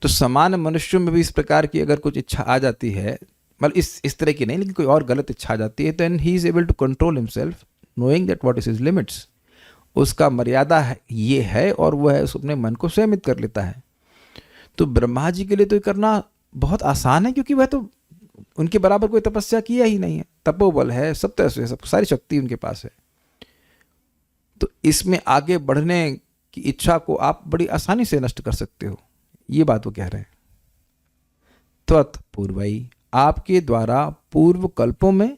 तो सामान्य मनुष्यों में भी इस प्रकार की अगर कुछ इच्छा आ जाती है, मतलब इस तरह की नहीं, लेकिन कोई और गलत इच्छा आ जाती है, then he is able to control himself, knowing that what is his limits. उसका मर्यादा है, ये है, और वह उस अपने मन को संयमित कर लेता है। तो ब्रह्मा जी के लिए तो ये करना बहुत आसान है, क्योंकि वह तो उनके बराबर कोई तपस्या किया ही नहीं है, तपोबल है, सब तरह से सब सारी शक्ति उनके पास है। तो इसमें आगे बढ़ने की इच्छा को आप बड़ी आसानी से नष्ट कर सकते हो, ये बात वो कह रहे हैं। त्वत् पूर्वई, आपके द्वारा पूर्व कल्पों में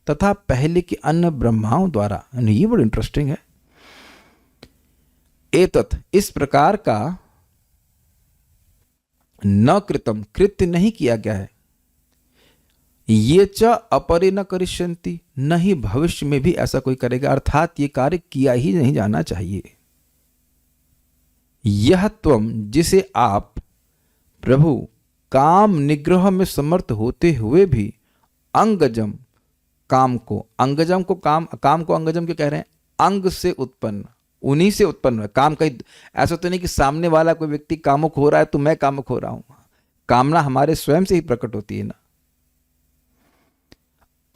तथा पहले के अन्य ब्रह्माओं द्वारा, ये बड़ा इंटरेस्टिंग है। एतत्, इस प्रकार का, न कृतम, कृत्य नहीं किया गया है, ये च अपरे न करिष्यन्ति, न ही भविष्य में भी ऐसा कोई करेगा, अर्थात ये कार्य किया ही नहीं जाना चाहिए। यह त्वम, जिसे आप प्रभु काम निग्रह में समर्थ होते हुए भी अंगजम, काम को अंगजम को काम को अंगजम क्यों कह रहे हैं? अंग से उत्पन्न, उन्हीं से उत्पन्न है काम। कहीं ऐसा तो नहीं कि सामने वाला कोई व्यक्ति कामुक हो रहा है तो मैं कामुक हो रहा हूं। कामना हमारे स्वयं से ही प्रकट होती है ना।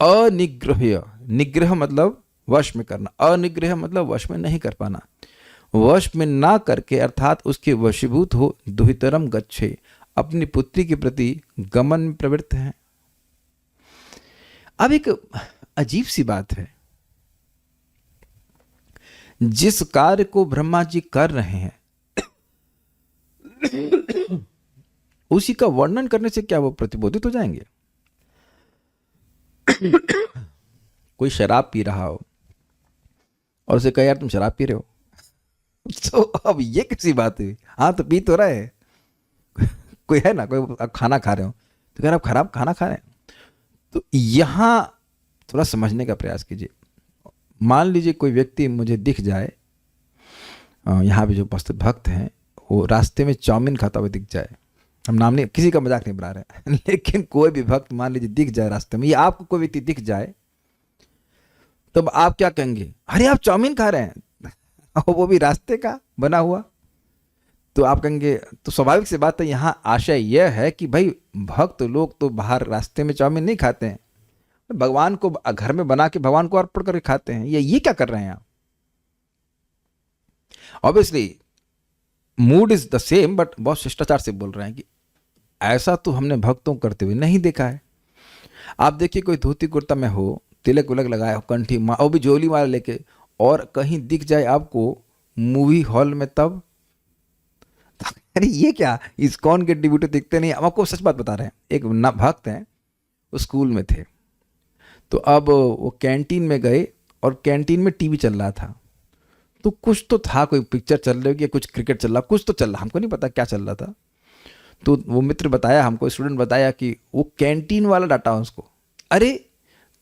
अनिग्रह, निग्रह मतलब वश में करना, अनिग्रह मतलब वश में नहीं कर पाना। वश में ना करके अर्थात उसके वशीभूत हो, दुहितरम गच्छे, अपनी पुत्री के प्रति गमन में प्रवृत्त हैं। अब एक अजीब सी बात है, जिस कार्य को ब्रह्मा जी कर रहे हैं उसी का वर्णन करने से क्या वो प्रतिबोधित हो जाएंगे? कोई शराब पी रहा हो और उसे कहे यार तुम शराब पी रहे हो, तो अब ये कैसी बात हुई? हाँ तो पी तो रहे। कोई है ना, कोई आप खाना खा रहे हो तो कह रहे आप खराब खाना खा रहे हैं। तो यहां थोड़ा समझने का प्रयास कीजिए। मान लीजिए कोई व्यक्ति मुझे दिख जाए, यहाँ भी जो उपस्थित भक्त हैं, वो रास्ते में चाउमीन खाता हुआ दिख जाए, हम नाम नहीं, किसी का मजाक नहीं बना रहे हैं, लेकिन कोई भी भक्त मान लीजिए दिख जाए रास्ते में, या आपको कोई व्यक्ति दिख जाए, तब आप क्या कहेंगे? अरे आप चाउमीन खा रहे हैं, वो भी रास्ते का बना हुआ। तो आप कहेंगे, तो स्वाभाविक सी बात है, यहाँ आशय यह है कि भाई भक्त लोग तो बाहर रास्ते में चाउमीन नहीं खाते हैं, भगवान को घर में बना के भगवान को अर्पण करके खाते हैं। ये क्या कर रहे हैं आप? Obviously mood is the same, but बहुत शिष्टाचार से बोल रहे हैं कि ऐसा तो हमने भक्तों करते हुए नहीं देखा है। आप देखिए कोई धोती कुर्ता में हो, तिलक उलक लगाया हो, कंठी और भी जोली वाला लेके, और कहीं दिख जाए आपको मूवी हॉल में, तब अरे ये क्या, इस्कॉन के डिब्यूटी दिखते नहीं। हम आपको सच बात बता रहे हैं, एक ना भक्त हैं, वो स्कूल में थे, तो अब वो कैंटीन में गए और कैंटीन में टीवी चल रहा था, तो कुछ तो था, कोई पिक्चर चल रही है, कुछ क्रिकेट चल रहा, कुछ तो चल रहा, हमको नहीं पता क्या चल रहा था। तो वो मित्र बताया हमको, स्टूडेंट बताया कि वो कैंटीन वाला डाटा उसको, अरे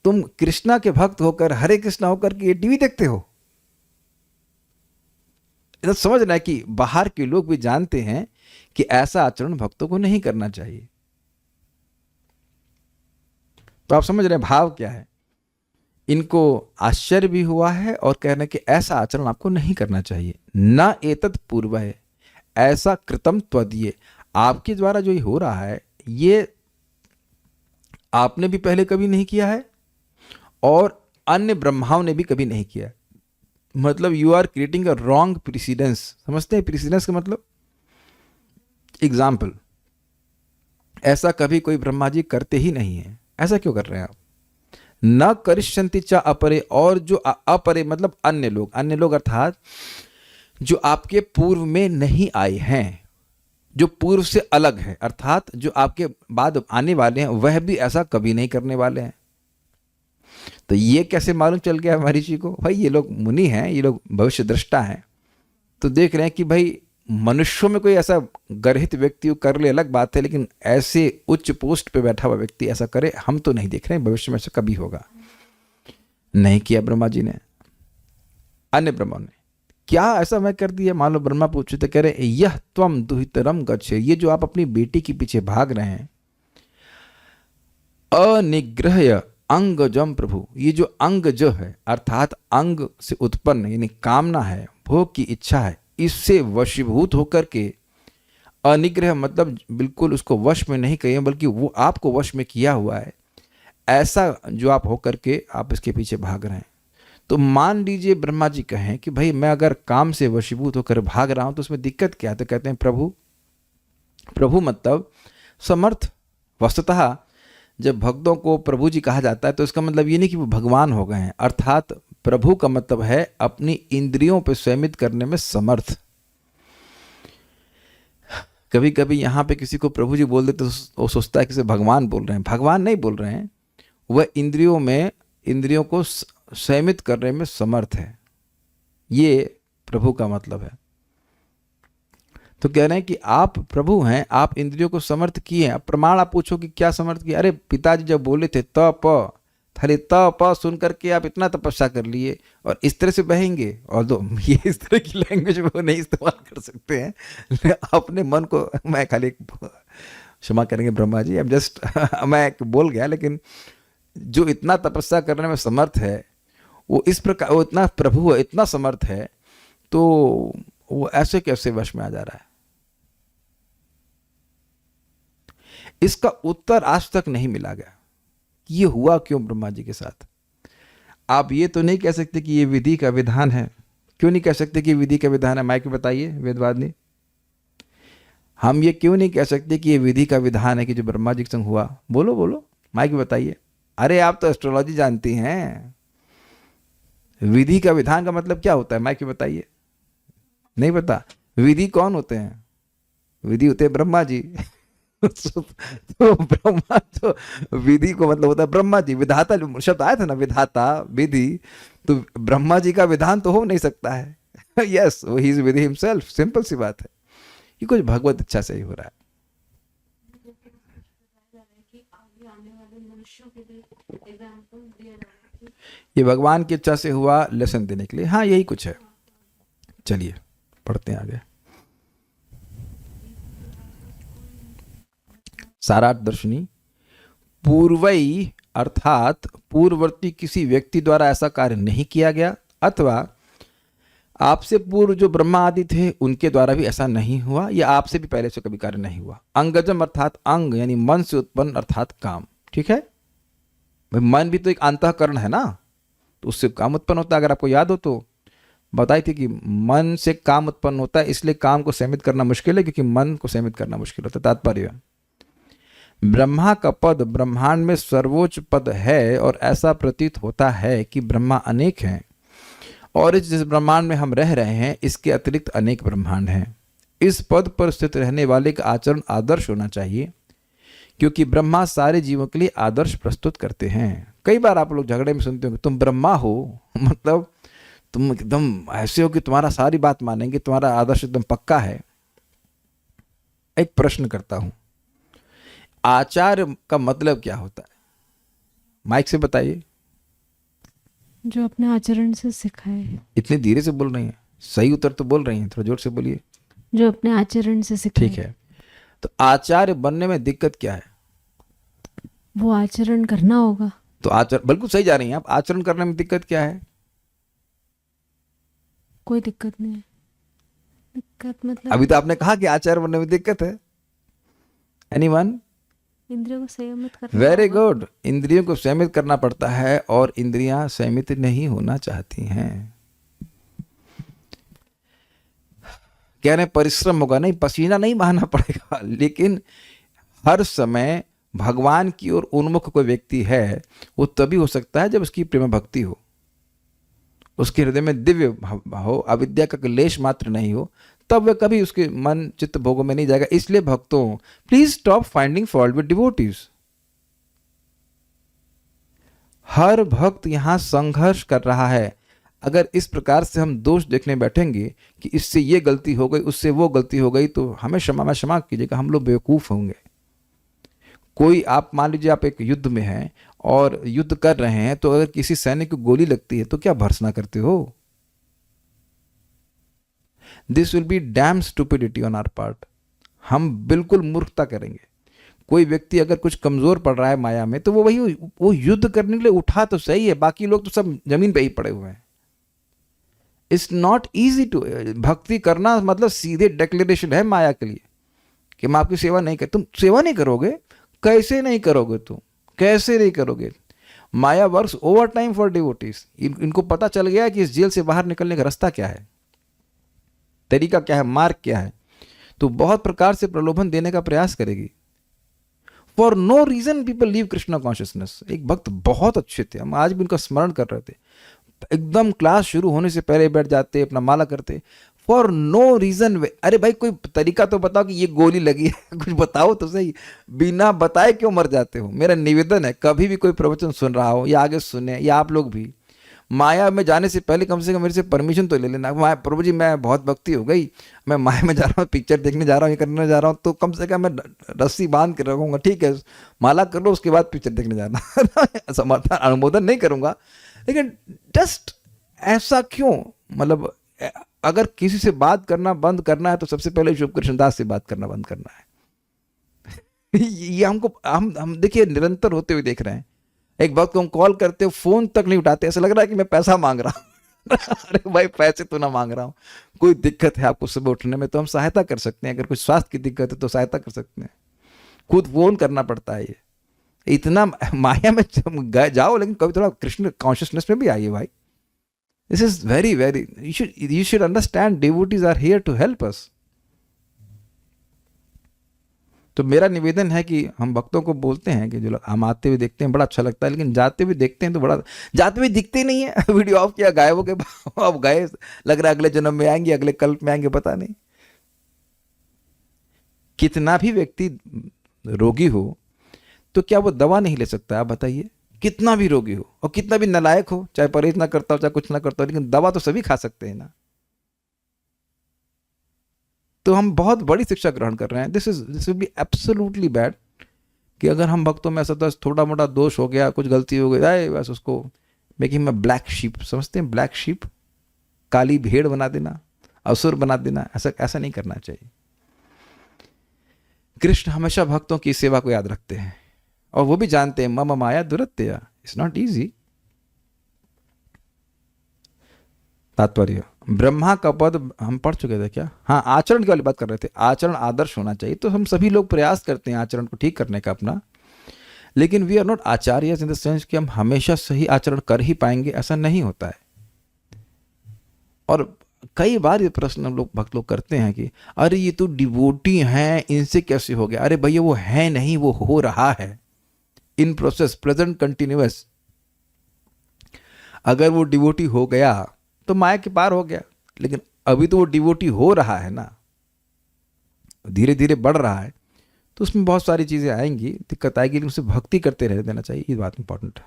तुम कृष्णा के भक्त होकर, हरे कृष्णा होकर के ये टीवी देखते हो। तो समझना है कि बाहर के लोग भी जानते हैं कि ऐसा आचरण भक्तों को नहीं करना चाहिए। तो आप समझ रहे हैं भाव क्या है? इनको आश्चर्य भी हुआ है और कह रहे हैं कि ऐसा आचरण आपको नहीं करना चाहिए। न एतत् पूर्व है, ऐसा कृतम त्वदीय, आपके द्वारा जो ये हो रहा है ये आपने भी पहले कभी नहीं किया है और अन्य ब्रह्माओं ने भी कभी नहीं किया। मतलब you are creating a wrong precedence. समझते हैं प्रेसिडेंस का मतलब? एग्जाम्पल, ऐसा कभी कोई ब्रह्मा जी करते ही नहीं है, ऐसा क्यों कर रहे हैं आप? न करिष्यन्ति च अपरे, और जो अपरे मतलब अन्य लोग अर्थात जो आपके पूर्व में नहीं आए हैं, जो पूर्व से अलग है, अर्थात जो आपके बाद आने वाले हैं, वह भी ऐसा कभी नहीं करने वाले हैं। तो ये कैसे मालूम चल गया महर्षि को? भाई ये लोग मुनि हैं, ये लोग भविष्य दृष्टा हैं, तो देख रहे हैं कि भाई मनुष्यों में कोई ऐसा गर्हित व्यक्ति कर ले अलग बात है, लेकिन ऐसे उच्च पोस्ट पे बैठा हुआ व्यक्ति ऐसा करे हम तो नहीं देख रहे हैं, भविष्य में ऐसा कभी होगा नहीं किया ब्रह्मा जी ने। अन्य ब्रह्मों ने। क्या ऐसा मैं कर दिया? मान लो ब्रह्मा पूछे तो कह रहे यह त्वम दुहितरम गच्छे, ये जो आप अपनी बेटी के पीछे भाग रहे हैं, अनिग्रह्य अंगजम प्रभु, ये जो अंगज है अर्थात अंग से उत्पन्न यानी कामना है, भोग की इच्छा है, इससे वशीभूत होकर के, अनिग्रह मतलब बिल्कुल उसको वश में नहीं कहिए बल्कि वो आपको वश में किया हुआ है, ऐसा जो आप होकर के आप इसके पीछे भाग रहे हैं। तो मान लीजिए ब्रह्मा जी कहें कि भाई मैं अगर काम से वशीभूत होकर भाग रहा हूं तो उसमें दिक्कत क्या है? तो कहते हैं प्रभु, प्रभु मतलब समर्थ। वस्तुतः जब भक्तों को प्रभु जी कहा जाता है तो इसका मतलब ये नहीं कि वो भगवान हो गए हैं, अर्थात प्रभु का मतलब है अपनी इंद्रियों पर संयमित करने में समर्थ। कभी कभी यहाँ पे किसी को प्रभु जी बोल देते तो वो सोचता है कि भगवान बोल रहे हैं। भगवान नहीं बोल रहे हैं, वह इंद्रियों को संयमित करने में समर्थ है, ये प्रभु का मतलब है। तो कह रहे हैं कि आप प्रभु हैं, आप इंद्रियों को समर्थ किए। अब प्रमाण आप पूछो कि क्या समर्थ किया? अरे पिताजी जब बोले थे तप, खाली तप सुन करके आप इतना तपस्या कर लिए और इस तरह से बहेंगे। और तो ये इस तरह की लैंग्वेज वो नहीं इस्तेमाल कर सकते हैं अपने मन को। मैं खाली क्षमा करेंगे ब्रह्मा जी, अब जस्ट मैं बोल गया, लेकिन जो इतना तपस्या करने में समर्थ है वो इस प्रकार, वो इतना प्रभु है, इतना समर्थ है, तो वो ऐसे कैसे वश में आ जा रहा है? इसका उत्तर आज तक नहीं मिला गया। ये हुआ क्यों ब्रह्मा जी के साथ? आप ये तो नहीं कह सकते कि ये विधि का विधान है। क्यों नहीं कह सकते कि विधि का विधान है? माइक में बताइए वेदवादिनी, हम ये क्यों नहीं कह सकते कि ये विधि का विधान है कि जो ब्रह्मा जी के संग हुआ? बोलो बोलो, माइक में बताइए। अरे आप तो एस्ट्रोलॉजी जानती हैं, विधि का विधान का मतलब क्या होता है? माइक में बताइए। नहीं पता? विधि कौन होते हैं? विधि होते हैं ब्रह्मा जी तो ब्रह्मा, तो विधि को मतलब होता है ब्रह्मा जी। विधाता शब्द आया था ना, विधाता विधि, तो ब्रह्मा जी का विधान तो हो नहीं सकता है यस, ही इज विधि हिमसेल्फ। सिंपल सी बात है, ये कुछ भगवत इच्छा से ही हो रहा है। ये भगवान की इच्छा से हुआ, लेसन देने के लिए। हाँ यही कुछ है। चलिए पढ़ते हैं आगे। सारार्थ दर्शनी, पूर्वई अर्थात पूर्ववर्ती किसी व्यक्ति द्वारा ऐसा कार्य नहीं किया गया, अथवा आपसे पूर्व जो ब्रह्मा आदि थे उनके द्वारा भी ऐसा नहीं हुआ, या आपसे भी पहले से कभी कार्य नहीं हुआ। अंगजम अर्थात अंग यानी मन से उत्पन्न अर्थात काम। ठीक है भाई, मन भी तो एक अंतःकरण है ना, तो उससे काम उत्पन्न होता है। अगर आपको याद हो तो बताई थी कि मन से काम उत्पन्न होता है, इसलिए काम को सीमित करना मुश्किल है, क्योंकि मन को सीमित करना मुश्किल होता है। तात्पर्य, ब्रह्मा का पद ब्रह्मांड में सर्वोच्च पद है, और ऐसा प्रतीत होता है कि ब्रह्मा अनेक हैं, और जिस ब्रह्मांड में हम रह रहे हैं इसके अतिरिक्त अनेक ब्रह्मांड हैं। इस पद पर स्थित रहने वाले का आचरण आदर्श होना चाहिए, क्योंकि ब्रह्मा सारे जीवों के लिए आदर्श प्रस्तुत करते हैं। कई बार आप लोग झगड़े में सुनते हो तुम ब्रह्मा हो, मतलब तुम एकदम ऐसे हो कि तुम्हारा सारी बात मानेंगे, तुम्हारा आदर्श एकदम पक्का है। एक प्रश्न करता हूं, आचार्य का मतलब क्या होता है? माइक से बताइए। जो अपने आचरण से सिखाए। इतनी धीरे से बोल रही हैं, सही उत्तर तो बोल रही हैं, थोड़ा जोर से बोलिए। जो अपने आचरण से सिखाए। ठीक है, तो आचार्य बनने में दिक्कत क्या है? वो आचरण करना होगा। तो आचरण, बिल्कुल सही जा रही हैं आप। आचरण करने में दिक्कत क्या है? कोई दिक्कत नहीं है। दिक्कत मतलब अभी तो आपने कहा कि आचार्य बनने में दिक्कत है। एनीवन? इंद्रियों को संयमित करना। Very good. इंद्रियों को संयमित करना पड़ता है, और इंद्रियां संयमित नहीं होना चाहती हैं। कह रहे परिश्रम होगा, नहीं पसीना नहीं बहाना पड़ेगा, लेकिन हर समय भगवान की ओर उन्मुख कोई व्यक्ति है, वो तभी हो सकता है जब उसकी प्रेम भक्ति हो, उसके हृदय में दिव्य हो, अविद्या का लेश मात्र नहीं हो, तब वह कभी उसके मन चित्त भोगों में नहीं जाएगा। इसलिए भक्तों, please stop finding fault with devotees. हर भक्त यहां संघर्ष कर रहा है। अगर इस प्रकार से हम दोष देखने बैठेंगे कि इससे ये गलती हो गई, उससे वो गलती हो गई, तो हमें क्षमा कीजिएगा, हम लोग बेवकूफ होंगे। कोई, आप मान लीजिए आप एक युद्ध में हैं और युद्ध कर रहे हैं, तो अगर किसी सैनिक को गोली लगती है तो क्या भर्त्सना करते हो? This will be damn stupidity on our part. हम बिल्कुल मूर्खता करेंगे। कोई व्यक्ति अगर कुछ कमजोर पड़ रहा है माया में, तो वो युद्ध करने के लिए उठा तो सही है, बाकी लोग तो सब जमीन पे ही पड़े हुए हैं। इट्स नॉट ईजी टू, भक्ति करना मतलब सीधे डिक्लेरेशन है माया के लिए कि मैं आपकी सेवा नहीं कर। तुम सेवा नहीं करोगे, कैसे नहीं करोगे? तुम कैसे नहीं करोगे? Maya works overtime for devotees. इनको पता चल गया कि इस जेल से बाहर निकलने का रास्ता क्या है, तरीका क्या है, मार्ग क्या है। तो बहुत प्रकार से प्रलोभन देने का प्रयास करेगी। For no reason people leave Krishna consciousness. एक भक्त बहुत अच्छे थे, हम आज भी उनका स्मरण कर रहे थे। एकदम क्लास शुरू होने से पहले बैठ जाते, अपना माला करते, फॉर नो रीजन। अरे भाई कोई तरीका तो बताओ कि ये गोली लगी है, कुछ बताओ तो सही। बिना बताए क्यों मर जाते हो? मेरा निवेदन है, कभी भी कोई प्रवचन सुन रहा हो या आगे सुने, या आप लोग भी, माया में जाने से पहले कम से कम मेरे से परमिशन तो ले लेना। माया प्रभु जी मैं बहुत भक्ति हो गई, मैं माया में जा रहा हूँ, पिक्चर देखने जा रहा हूँ, ये करने जा रहा हूँ, तो कम से कम मैं रस्सी बांध के रखूंगा। ठीक है, माला कर लो, उसके बाद पिक्चर देखने जाना। समर्थन अनुमोदन नहीं करूंगा, लेकिन जस्ट ऐसा क्यों? मतलब अगर किसी से बात करना बंद करना है तो सबसे पहले शुभ कृष्णदास से बात करना बंद करना है। ये हमको हम देखिए निरंतर होते हुए देख रहे हैं। एक वक्त को हम कॉल करते हो, फोन तक नहीं उठाते, ऐसा लग रहा है कि मैं पैसा मांग रहा हूँ। अरे भाई पैसे तो ना मांग रहा हूँ, कोई दिक्कत है आपको सुबह उठने में तो हम सहायता कर सकते हैं, अगर कुछ स्वास्थ्य की दिक्कत है तो सहायता कर सकते हैं। खुद फोन करना पड़ता है। ये इतना माया में जाओ, लेकिन कभी थोड़ा कृष्ण कॉन्शियसनेस में भी आइए भाई। This is very very, you should understand devotees are here to help us। तो मेरा निवेदन है कि हम भक्तों को बोलते हैं कि जो लोग हम आते हुए देखते हैं बड़ा अच्छा लगता है, लेकिन जाते हुए देखते हैं तो बड़ा, जाते हुए दिखते नहीं है। वीडियो ऑफ किया, गायब हो गए, अब गए, लग रहा है अगले जन्म में आएंगे, अगले कल्प में आएंगे, पता नहीं। कितना भी व्यक्ति रोगी हो तो क्या वो दवा नहीं ले सकता? आप बताइए, कितना भी रोगी हो और कितना भी नालायक हो, चाहे परहेज ना करता हो, चाहे कुछ ना करता हो, लेकिन दवा तो सभी खा सकते हैं ना। तो हम बहुत बड़ी शिक्षा ग्रहण कर रहे हैं। This will be absolutely bad कि अगर हम भक्तों में ऐसा थोड़ा मोटा दोष हो गया, कुछ गलती हो गई, बस उसको मेकिंग में ब्लैक शीप समझते हैं। ब्लैक शीप, काली भेड़ बना देना, असुर बना देना, ऐसा नहीं करना चाहिए। कृष्ण हमेशा भक्तों की सेवा को याद रखते हैं और वो भी जानते हैं मम माया दुरत्या, इट्स नॉट इजी। तात्पर्य, ब्रह्मा का पद हम पढ़ चुके थे क्या? हाँ, आचरण की वाली बात कर रहे थे। आचरण आदर्श होना चाहिए, तो हम सभी लोग प्रयास करते हैं आचरण को ठीक करने का अपना, लेकिन we are not acharya in the sense कि हम हमेशा सही आचरण कर ही पाएंगे, ऐसा नहीं होता है। और कई बार ये प्रश्न हम लोग भक्त लोग करते हैं कि अरे ये तो डिवोटी हैं, इनसे कैसे हो गया? अरे भैया वो है नहीं, वो हो रहा है, इन प्रोसेस, प्रेजेंट कंटिन्यूअस। अगर वो डिवोटी हो गया तो माया के पार हो गया, लेकिन अभी तो वो डिवोटी हो रहा है ना, धीरे धीरे बढ़ रहा है, तो उसमें बहुत सारी चीजें आएंगी, दिक्कत आएगी, लेकिन उसे भक्ति करते रह देना चाहिए, ये बात इंपॉर्टेंट है।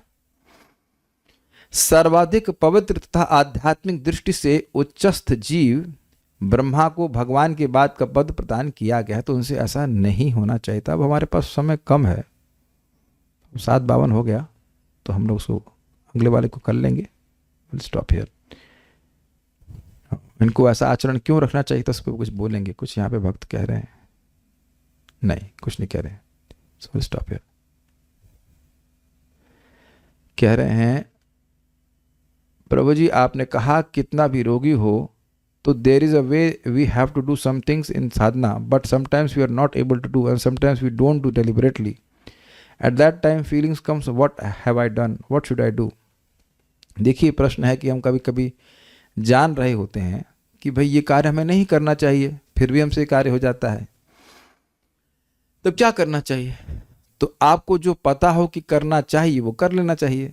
सर्वाधिक पवित्र तथा आध्यात्मिक दृष्टि से उच्चस्थ जीव ब्रह्मा को भगवान के बाद का पद प्रदान किया गया है, तो उनसे ऐसा नहीं होना चाहिए था। अब हमारे पास समय कम है, 7:52 हो गया, तो हम लोग उसको अगले वाले को कर लेंगे। Will stop here. इनको ऐसा आचरण क्यों रखना चाहिए था, उस पर कुछ बोलेंगे। कुछ यहाँ पे भक्त कह रहे हैं, नहीं कुछ नहीं कह रहे हैं, सो विल स्टॉप हियर। कह रहे हैं प्रभु जी आपने कहा कितना भी रोगी हो तो there is a way we have to do some things in sadhana, but sometimes we are not able to do and sometimes we don't do deliberately. At that time feelings comes, what have I done, what should I do. देखिए प्रश्न है कि हम कभी कभी जान रहे होते हैं कि भाई ये कार्य हमें नहीं करना चाहिए, फिर भी हमसे कार्य हो जाता है, तो क्या करना चाहिए? तो आपको जो पता हो कि करना चाहिए वो कर लेना चाहिए।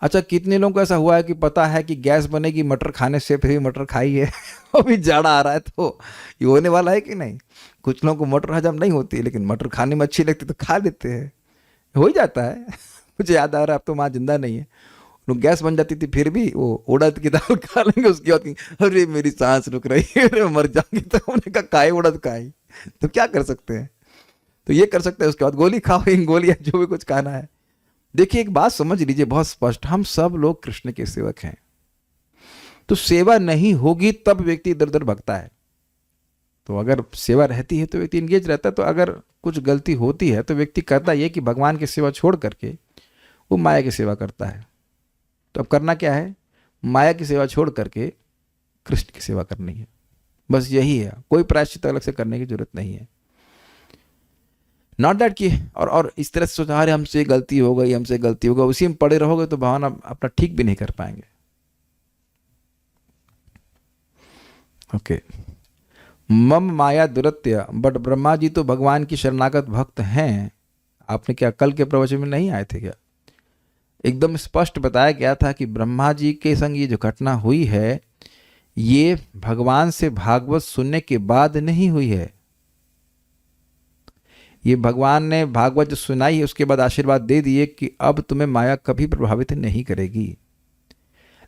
अच्छा, कितने लोगों को ऐसा हुआ है कि पता है कि गैस बनेगी मटर खाने से, फिर भी मटर खाई है, अभी जाड़ा आ रहा है, तो ये होने वाला है कि नहीं? कुछ लोगों को मटर हजम नहीं होती, लेकिन मटर खाने में अच्छी लगती तो खा लेते हैं, हो ही जाता है। मुझे याद आ रहा है, अब तो माँ जिंदा नहीं है, लोग गैस बन जाती थी फिर भी वो उड़द की दाल खा लेंगे, उसके बाद अरे मेरी सांस रुक रही है, मर जाऊंगी, तो उन्होंने कहा खाए उड़द खाई, तो क्या कर सकते हैं? तो ये कर सकते हैं, उसके बाद गोली खाओ, इन गोलियां जो भी कुछ खाना है। देखिए एक बात समझ लीजिए बहुत स्पष्ट, हम सब लोग कृष्ण के सेवक हैं। तो सेवा नहीं होगी तब व्यक्ति इधर उधर भगता है। तो अगर सेवा रहती है तो व्यक्ति इंगेज रहता है। तो अगर कुछ गलती होती है तो व्यक्ति करता ये कि भगवान की सेवा छोड़ करके वो माया की सेवा करता है। तो अब करना क्या है? माया की सेवा छोड़ करके कृष्ण की सेवा करनी है, बस यही है। कोई प्रायश्चित अलग से करने की जरूरत नहीं है। नॉट दैट कि और इस तरह से सोचा अरे हमसे गलती हो गई, हमसे गलती होगा, उसी में पड़े रहोगे तो भगवान अपना ठीक भी नहीं कर पाएंगे। ओके। मम माया दुरत्य, बट ब्रह्मा जी तो भगवान की शरणागत भक्त हैं। आपने क्या कल के प्रवचन में नहीं आए थे क्या? एकदम स्पष्ट बताया गया था कि ब्रह्मा जी के संग ये जो घटना हुई है ये भगवान से भागवत सुनने के बाद नहीं हुई है। ये भगवान ने भागवत जो सुनाई है उसके बाद आशीर्वाद दे दिए कि अब तुम्हें माया कभी प्रभावित नहीं करेगी।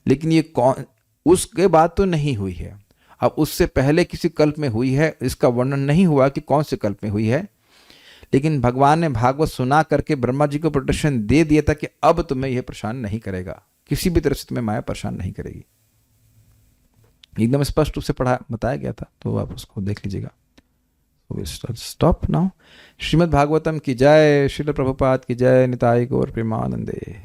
लेकिन ये कौन, उसके बाद तो नहीं हुई है। अब उससे पहले किसी कल्प में हुई है, इसका वर्णन नहीं हुआ कि कौन से कल्प में हुई है। लेकिन भगवान ने भागवत सुना करके ब्रह्मा जी को प्रोटेक्शन दे दिया था कि अब तुम्हें यह परेशान नहीं करेगा, किसी भी तरह से तुम्हें माया परेशान नहीं करेगी। एकदम स्पष्ट रूप से बताया गया था, तो आप उसको देख लीजिएगा। Stop now. श्रीमद् भागवतम की जय, श्रील प्रभुपाद की जय, निताई गौर प्रेमानंदे।